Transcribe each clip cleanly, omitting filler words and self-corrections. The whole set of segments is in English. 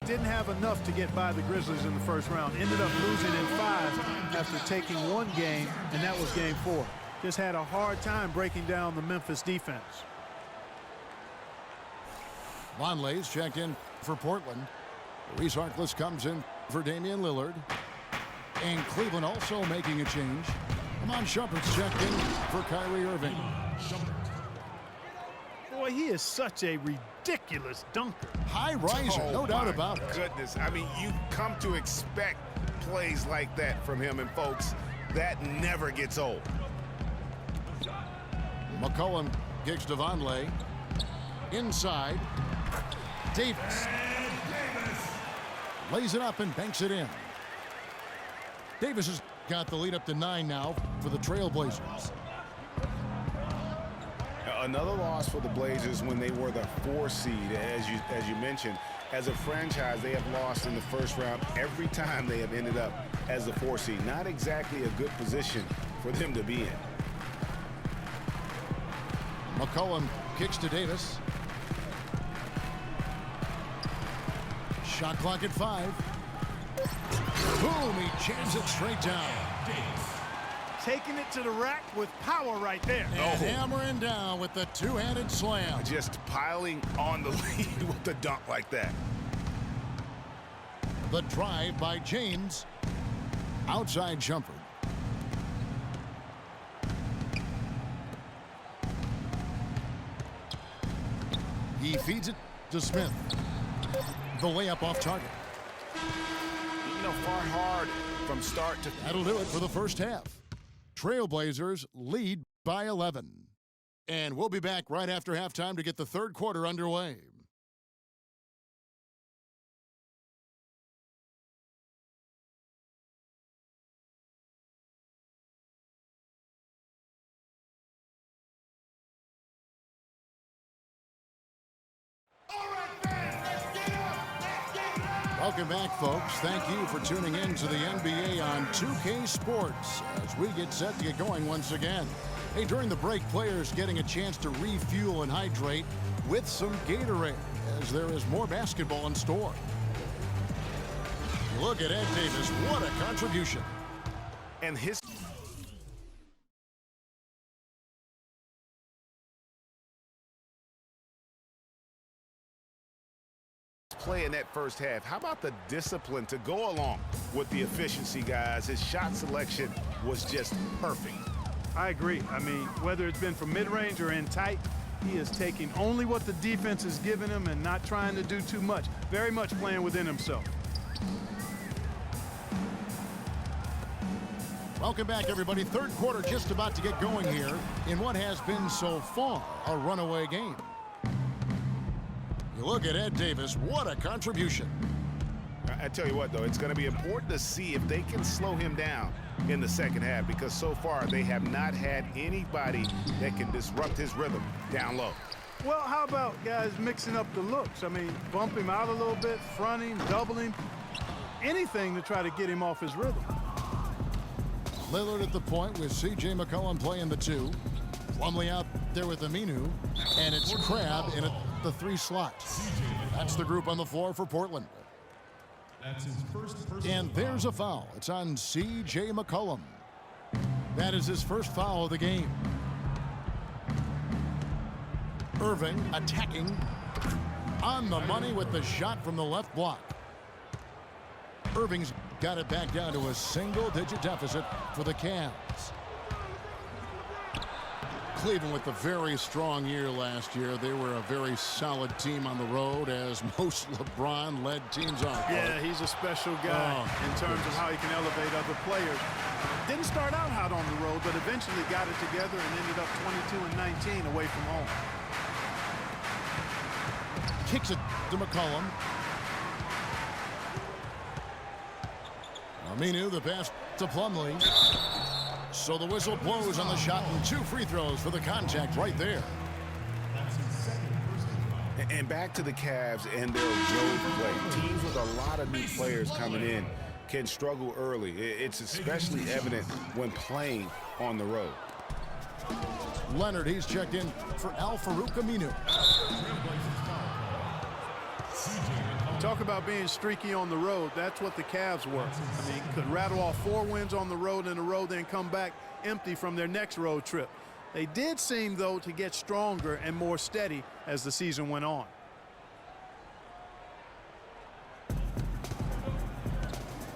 Didn't have enough to get by the Grizzlies in the first round. Ended up losing in 5 after taking one game, and that was game 4. Just had a hard time breaking down the Memphis defense. Vonleh's checked in for Portland. Reese Harkless comes in for Damian Lillard. And Cleveland also making a change. Iman Shumpert's checked in for Kyrie Irving. Boy, he is such a ridiculous dunker. High riser, no doubt about it. Goodness, I mean, you come to expect plays like that from him, and folks, that never gets old. McCollum kicks to Vonleh. Inside. Davis lays it up and banks it in. Davis has got the lead up to 9 now for the Trailblazers. Another loss for the Blazers when they were the 4 seed, as you mentioned. As a franchise, they have lost in the first round every time they have ended up as the 4 seed. Not exactly a good position for them to be in. McCollum kicks to Davis. Shot clock at 5. Boom, he jams it straight down. Taking it to the rack with power right there. And hammering down with the two-handed slam. Just piling on the lead with the dunk like that. The drive by James. Outside Shumpert. He feeds it to Smith. The layup off target. You know, far hard from start to... That'll do it for the first half. Trailblazers lead by 11. And we'll be back right after halftime to get the third quarter underway. Welcome back, folks. Thank you for tuning in to the NBA on 2K Sports as we get set to get going once again. Hey, during the break, players getting a chance to refuel and hydrate with some Gatorade as there is more basketball in store. Look at Ed Davis. What a contribution. And his... play in that first half. How about the discipline to go along with the efficiency, guys? His shot selection was just perfect. I agree. I mean, whether it's been from mid-range or in tight, he is taking only what the defense is giving him and not trying to do too much. Very much playing within himself. Welcome back, everybody. Third quarter just about to get going here in what has been so far a runaway game. You look at Ed Davis. What a contribution. I tell you what, though, it's going to be important to see if they can slow him down in the second half, because so far they have not had anybody that can disrupt his rhythm down low. Well, how about guys mixing up the looks? I mean, bump him out a little bit, front him, double him, anything to try to get him off his rhythm. Lillard at the point with C.J. McCollum playing the 2. Plumlee out there with Aminu, and it's Crabbe in the 3 slot. That's the group on the floor for Portland. That's his first personal And there's a foul. It's on C.J. McCollum. That is his first foul of the game. Irving attacking on the money with the shot from the left block. Irving's got it back down to a single-digit deficit for the Cavs. Cleveland with a very strong year last year. They were a very solid team on the road, as most LeBron-led teams are. Yeah, he's a special guy in terms of how he can elevate other players. Didn't start out hot on the road, but eventually got it together and ended up 22-19 away from home. Kicks it to McCollum. Aminu, the pass to Plumlee. So the whistle blows on the shot, and 2 free throws for the contact right there. And back to the Cavs and their road play. Teams with a lot of new players coming in can struggle early. It's especially evident when playing on the road. Leonard, he's checked in for Al-Farouq Aminu. Talk about being streaky on the road. That's what the Cavs were. I mean, could rattle off 4 wins on the road in a row, then come back empty from their next road trip. They did seem, though, to get stronger and more steady as the season went on.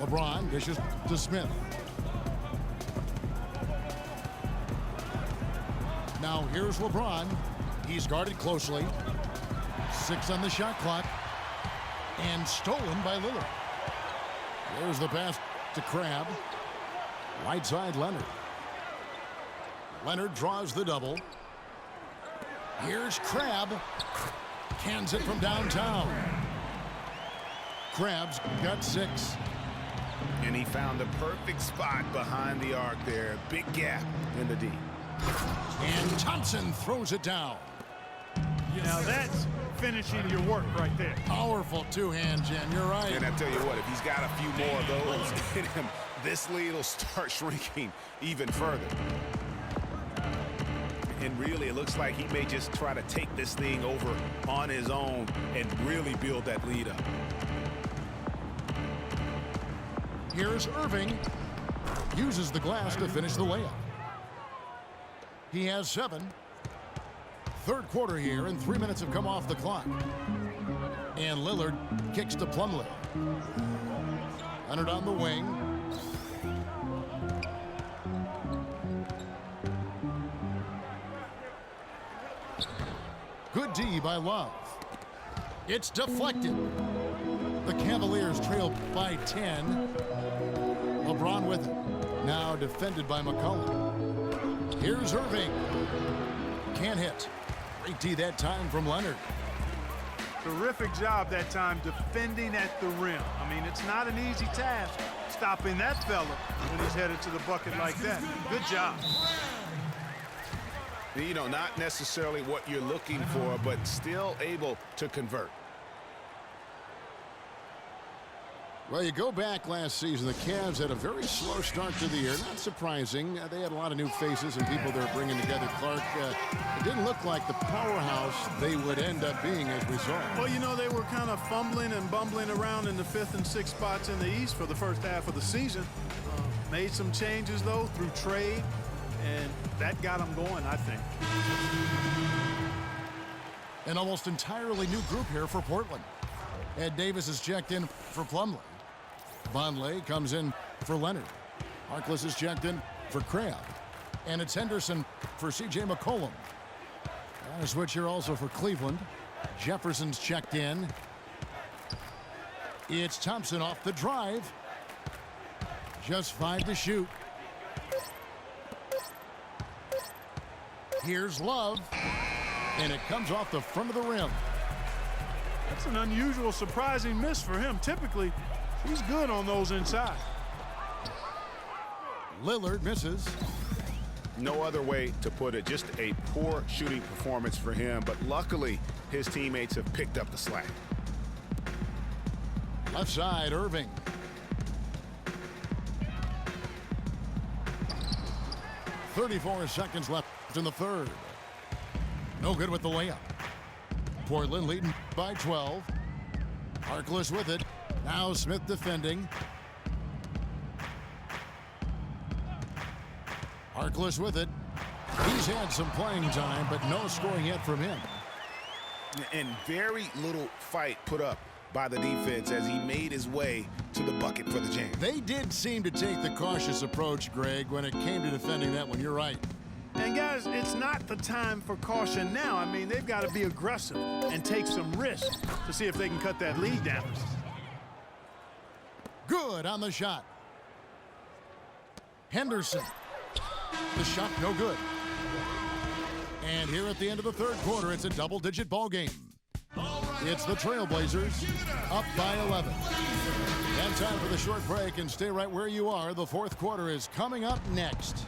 LeBron dishes to Smith. Now here's LeBron. He's guarded closely. 6 on the shot clock. And stolen by Lillard. There's the pass to Crabbe. Right side Leonard. Leonard draws the double. Here's Crabbe. Cans it from downtown. Crabbe's got 6. And he found the perfect spot behind the arc there. Big gap in the D. And Thompson throws it down. Now that's finishing your work right there. Powerful two-hand, Jen. You're right. And I tell you what, if he's got a few more of those in him, this lead will start shrinking even further. And really, it looks like he may just try to take this thing over on his own and really build that lead up. Here's Irving. Uses the glass to finish the layup. He has 7. Third quarter here, and 3 minutes have come off the clock. And Lillard kicks to Plumlee. Leonard on the wing. Good D by Love. It's deflected. The Cavaliers trail by 10. LeBron with it. Now defended by McCollum. Here's Irving. Can't hit. Great D that time from Leonard. Terrific job that time defending at the rim. I mean, it's not an easy task stopping that fella when he's headed to the bucket like that. Good job. You know, not necessarily what you're looking for, but still able to convert. Well, you go back last season, the Cavs had a very slow start to the year. Not surprising. They had a lot of new faces and people they're bringing together. Clark, it didn't look like the powerhouse they would end up being as we saw. Well, you know, they were kind of fumbling and bumbling around in the 5th and 6th spots in the East for the first half of the season. Made some changes, though, through trade, and that got them going, I think. An almost entirely new group here for Portland. Ed Davis is checked in for Plumlee. Vonleh comes in for Leonard. Harkless is checked in for Crabbe. And it's Henderson for C.J. McCollum. And a switch here also for Cleveland. Jefferson's checked in. It's Thompson off the drive. Just 5 to shoot. Here's Love. And it comes off the front of the rim. That's an unusual, surprising miss for him. Typically, he's good on those inside. Lillard misses. No other way to put it. Just a poor shooting performance for him, but luckily his teammates have picked up the slack. Left side, Irving. .34 seconds left in the third. No good with the layup. Portland leading by 12. Harkless with it. Now Smith defending. Harkless with it. He's had some playing time, but no scoring yet from him. And very little fight put up by the defense as he made his way to the bucket for the jam. They did seem to take the cautious approach, Greg, when it came to defending that one. You're right. And guys, it's not the time for caution now. I mean, they've got to be aggressive and take some risks to see if they can cut that lead down. Good on the shot. Henderson. The shot no good. And here at the end of the third quarter, it's a double-digit ball game. It's the Trailblazers up by 11. And time for the short break, and stay right where you are. The fourth quarter is coming up next.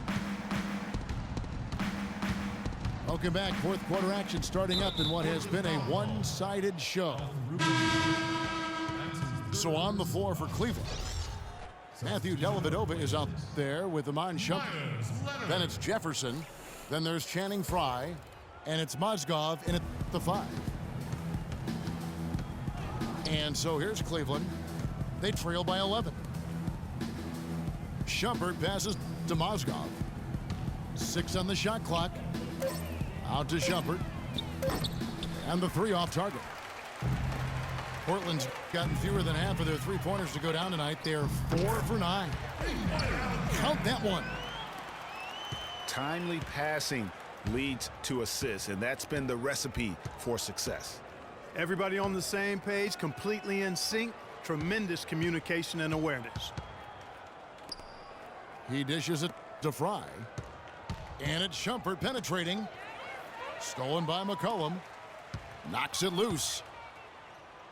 Welcome back. Fourth quarter action starting up in what has been a one-sided show. So on the floor for Cleveland, Matthew Dellavedova is out there with Iman Shumpert. Then it's Jefferson. Then there's Channing Frye. And it's Mozgov in at the 5. And so here's Cleveland. They trail by 11. Shumpert passes to Mozgov. 6 on the shot clock. Out to Shumpert. And the 3 off target. Portland's gotten fewer than half of their three-pointers to go down tonight. They're 4 for 9. Count that one. Timely passing leads to assists, and that's been the recipe for success. Everybody on the same page, completely in sync. Tremendous communication and awareness. He dishes it to Fry. And it's Shumpert penetrating. Stolen by McCollum. Knocks it loose.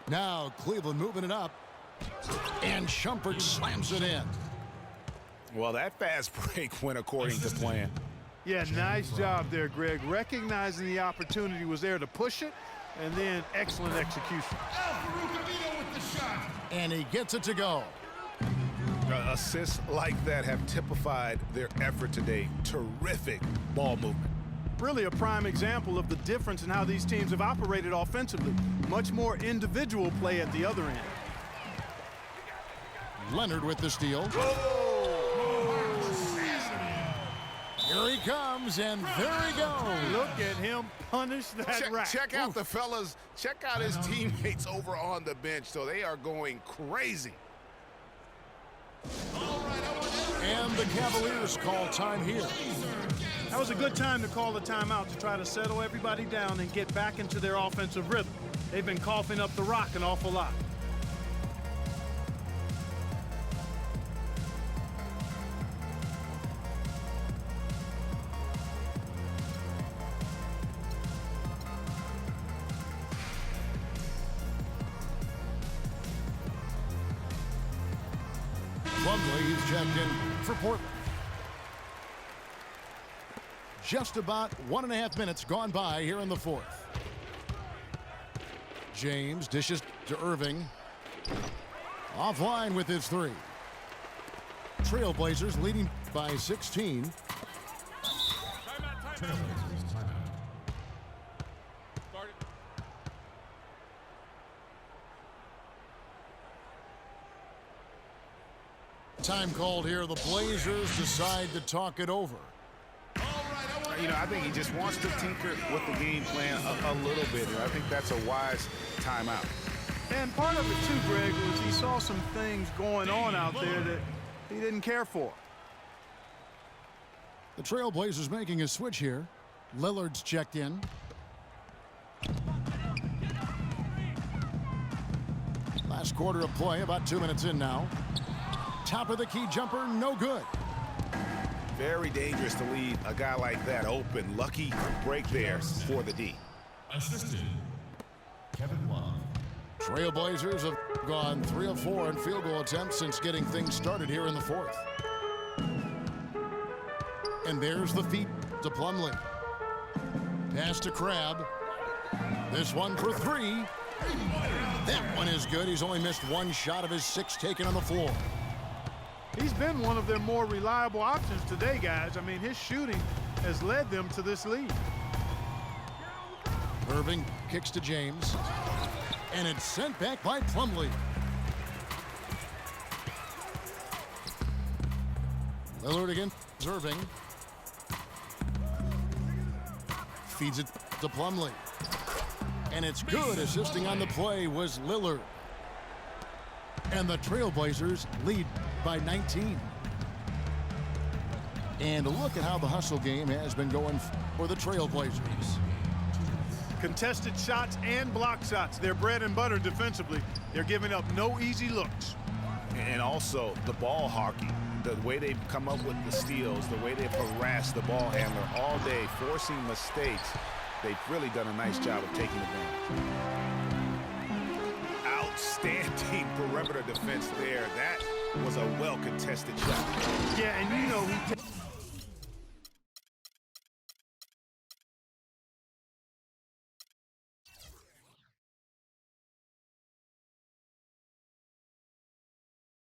Now Cleveland moving it up. And Shumpert slams it in. Well, that fast break went according to plan. Yeah, nice job there, Greg. Recognizing the opportunity was there to push it, and then excellent execution. And he gets it to go. Assists like that have typified their effort today. Terrific ball movement. Really a prime example of the difference in how these teams have operated offensively. Much more individual play at the other end. Leonard with the steal. Here he comes, and there he goes. Look at him punish that rack. Check out the fellas. Check out his teammates over on the bench. So they are going crazy. And the Cavaliers call time here. That was a good time to call a timeout to try to settle everybody down and get back into their offensive rhythm. They've been coughing up the rock an awful lot. Plumlee, he's checked in for Portland. Just about 1.5 minutes gone by here in the fourth. James dishes to Irving. Offline with his 3. Trailblazers leading by 16. Time called here. The Blazers decide to talk it over. You know, I think he just wants to tinker with the game plan a little bit. I think that's a wise timeout. And part of it too, Greg, was he saw some things going on out there that he didn't care for. The Trailblazers making a switch here. Lillard's checked in. Last quarter of play, about 2 minutes in now. Top of the key jumper, no good. Very dangerous to leave a guy like that open. Lucky break there for the D. Assisted, Kevin Love. Trailblazers have gone 3 of 4 in field goal attempts since getting things started here in the fourth. And there's the feed to Plumlee. Pass to Crabbe. This one for 3. That one is good. He's only missed 1 shot of his 6 taken on the floor. He's been one of their more reliable options today, guys. I mean, his shooting has led them to this lead. Irving kicks to James. And it's sent back by Plumlee. Lillard against Irving. Feeds it to Plumlee. And it's good. Assisting on the play was Lillard. And the Trailblazers lead by 19. And look at how the hustle game has been going for the Trailblazers. Contested shots and block shots. They're bread and butter defensively. They're giving up no easy looks. And also the ball hawking, the way they've come up with the steals, the way they've harassed the ball handler all day, forcing mistakes. They've really done a nice job of taking advantage. Outstanding perimeter defense there. That was a well-contested shot. Yeah, and you know he